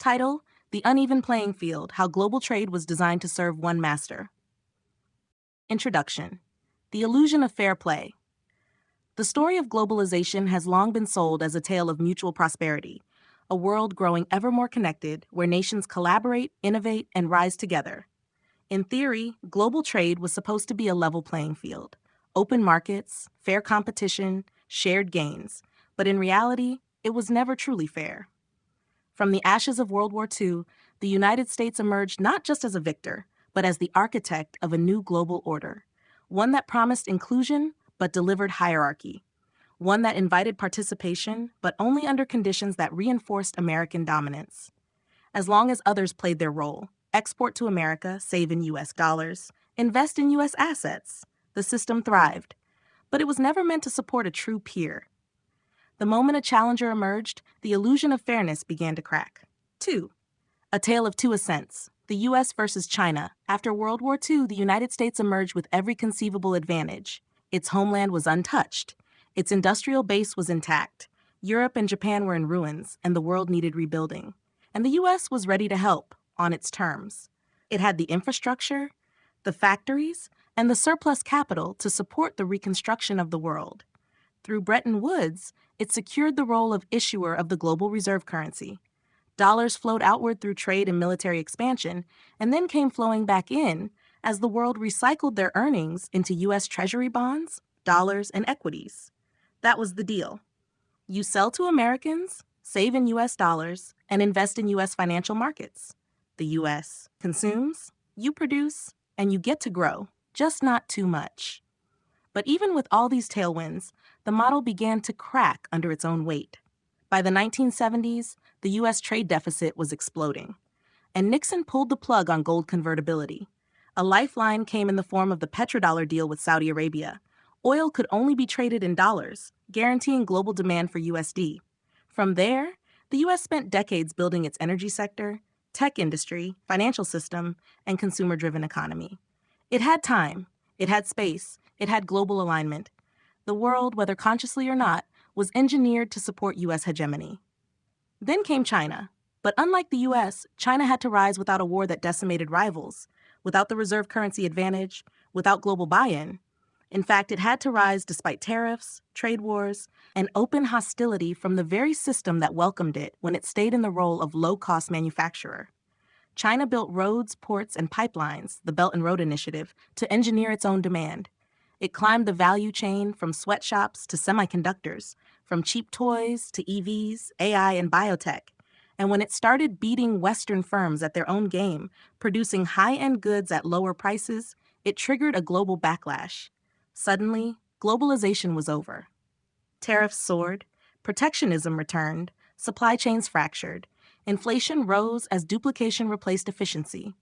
Title: The Uneven Playing Field: How Global Trade Was Designed to Serve One Master. Introduction: The Illusion of Fair Play. The story of globalization has long been sold as a tale of mutual prosperity, a world growing ever more connected where nations collaborate, innovate, and rise together. In theory, global trade was supposed to be a level playing field: open markets, fair competition, shared gains. But in reality, it was never truly fair. From the ashes of World War II, the United States emerged not just as a victor, but as the architect of a new global order, one that promised inclusion but delivered hierarchy, one that invited participation but only under conditions that reinforced American dominance. As long as others played their role, export to America, save in U.S. dollars, invest in U.S. assets, the system thrived. But it was never meant to support a true peer. The moment a challenger emerged, the illusion of fairness began to crack. 2. A Tale of Two Ascents: The U.S. versus China. After World War II, the United States emerged with every conceivable advantage. Its homeland was untouched. Its industrial base was intact. Europe and Japan were in ruins, and the world needed rebuilding. And the U.S. was ready to help, on its terms. It had the infrastructure, the factories, and the surplus capital to support the reconstruction of the world. Through Bretton Woods, it secured the role of issuer of the global reserve currency. Dollars flowed outward through trade and military expansion, and then came flowing back in as the world recycled their earnings into U.S. Treasury bonds, dollars, and equities. That was the deal. You sell to Americans, save in U.S. dollars, and invest in U.S. financial markets. The U.S. consumes, you produce, and you get to grow, just not too much. But even with all these tailwinds, the model began to crack under its own weight. By the 1970s, the U.S. trade deficit was exploding, and Nixon pulled the plug on gold convertibility. A lifeline came in the form of the petrodollar deal with Saudi Arabia. Oil could only be traded in dollars, guaranteeing global demand for USD. From there, the U.S. spent decades building its energy sector, tech industry, financial system, and consumer-driven economy. It had time, it had space, it had global alignment. The world, whether consciously or not, was engineered to support U.S. hegemony. Then came China. But unlike the U.S., China had to rise without a war that decimated rivals, without the reserve currency advantage, without global buy-in. In fact, it had to rise despite tariffs, trade wars, and open hostility from the very system that welcomed it when it stayed in the role of low-cost manufacturer. China built roads, ports, and pipelines, the Belt and Road Initiative, to engineer its own demand. It climbed the value chain from sweatshops to semiconductors, from cheap toys to EVs, AI, and biotech. And when it started beating Western firms at their own game, producing high-end goods at lower prices, it triggered a global backlash. Suddenly, globalization was over. Tariffs soared, protectionism returned, supply chains fractured, inflation rose as duplication replaced efficiency.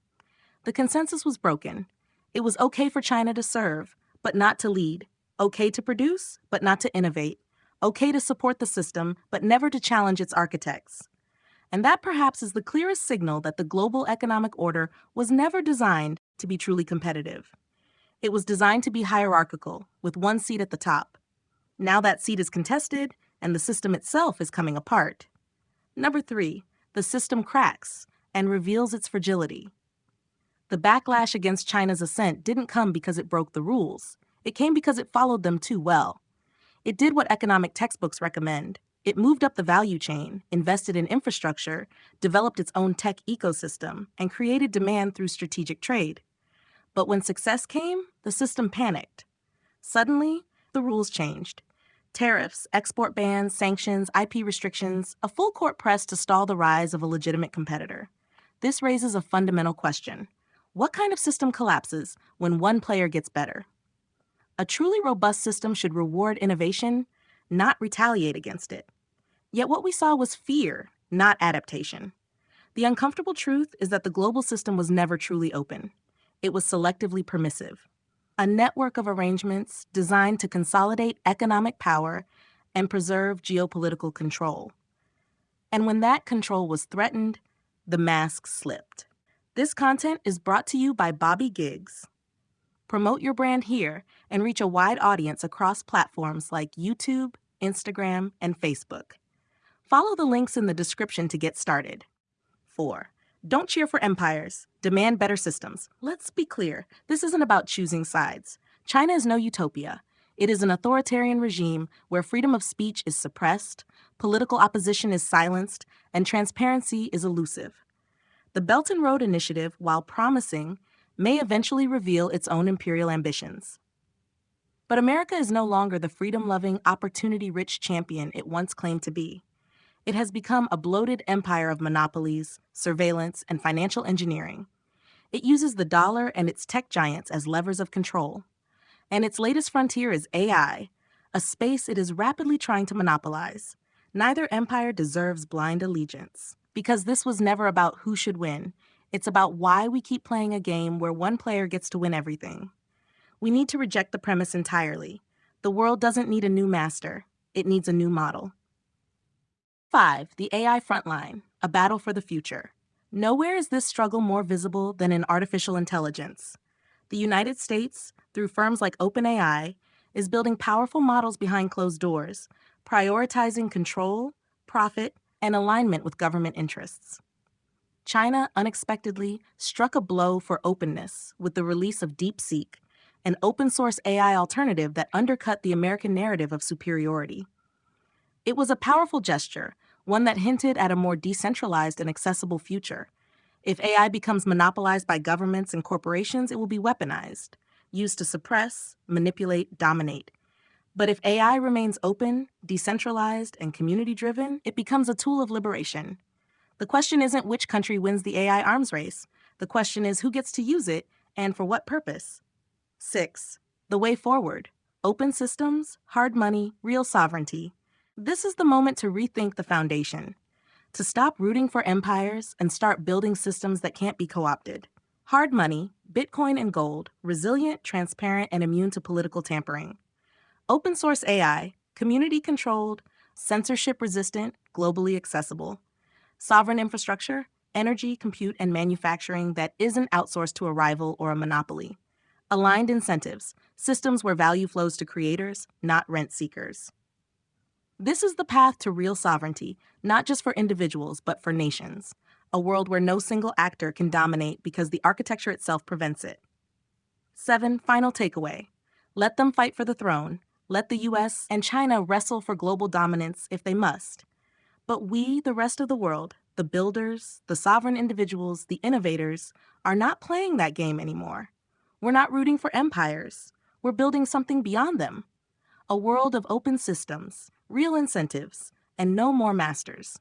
The consensus was broken. It was okay for China to serve, but not to lead. Okay to produce, but not to innovate. Okay to support the system, but never to challenge its architects. And that perhaps is the clearest signal that the global economic order was never designed to be truly competitive. It was designed to be hierarchical, with one seat at the top. Now that seat is contested, and the system itself is coming apart. Number 3, the system cracks and reveals its fragility. The backlash against China's ascent didn't come because it broke the rules. It came because it followed them too well. It did what economic textbooks recommend. It moved up the value chain, invested in infrastructure, developed its own tech ecosystem, and created demand through strategic trade. But when success came, the system panicked. Suddenly, the rules changed. Tariffs, export bans, sanctions, IP restrictions, a full court press to stall the rise of a legitimate competitor. This raises a fundamental question. What kind of system collapses when one player gets better? A truly robust system should reward innovation, not retaliate against it. Yet what we saw was fear, not adaptation. The uncomfortable truth is that the global system was never truly open. It was selectively permissive. A network of arrangements designed to consolidate economic power and preserve geopolitical control. And when that control was threatened, the mask slipped. This content is brought to you by Bobby Giggs. Promote your brand here and reach a wide audience across platforms like YouTube, Instagram, and Facebook. Follow the links in the description to get started. 4. Don't cheer for empires. Demand better systems. Let's be clear, this isn't about choosing sides. China is no utopia. It is an authoritarian regime where freedom of speech is suppressed, political opposition is silenced, and transparency is elusive. The Belt and Road Initiative, while promising, may eventually reveal its own imperial ambitions. But America is no longer the freedom-loving, opportunity-rich champion it once claimed to be. It has become a bloated empire of monopolies, surveillance, and financial engineering. It uses the dollar and its tech giants as levers of control. And its latest frontier is AI, a space it is rapidly trying to monopolize. Neither empire deserves blind allegiance, because this was never about who should win. It's about why we keep playing a game where one player gets to win everything. We need to reject the premise entirely. The world doesn't need a new master. It needs a new model. 5. The AI frontline, a battle for the future. Nowhere is this struggle more visible than in artificial intelligence. The United States, through firms like OpenAI, is building powerful models behind closed doors, prioritizing control, profit, and alignment with government interests. China unexpectedly struck a blow for openness with the release of DeepSeek, an open-source AI alternative that undercut the American narrative of superiority. It was a powerful gesture, one that hinted at a more decentralized and accessible future. If AI becomes monopolized by governments and corporations, it will be weaponized, used to suppress, manipulate, dominate. But if AI remains open, decentralized, and community-driven, it becomes a tool of liberation. The question isn't which country wins the AI arms race. The question is who gets to use it and for what purpose. 6. The way forward. Open systems, hard money, real sovereignty. This is the moment to rethink the foundation, to stop rooting for empires and start building systems that can't be co-opted. Hard money, Bitcoin and gold, resilient, transparent, and immune to political tampering. Open source AI, community-controlled, censorship-resistant, globally accessible. Sovereign infrastructure, energy, compute, and manufacturing that isn't outsourced to a rival or a monopoly. Aligned incentives, systems where value flows to creators, not rent seekers. This is the path to real sovereignty, not just for individuals, but for nations. A world where no single actor can dominate because the architecture itself prevents it. 7. Final takeaway. Let them fight for the throne. Let the US and China wrestle for global dominance if they must. But we, the rest of the world, the builders, the sovereign individuals, the innovators, are not playing that game anymore. We're not rooting for empires. We're building something beyond them. A world of open systems, real incentives, and no more masters.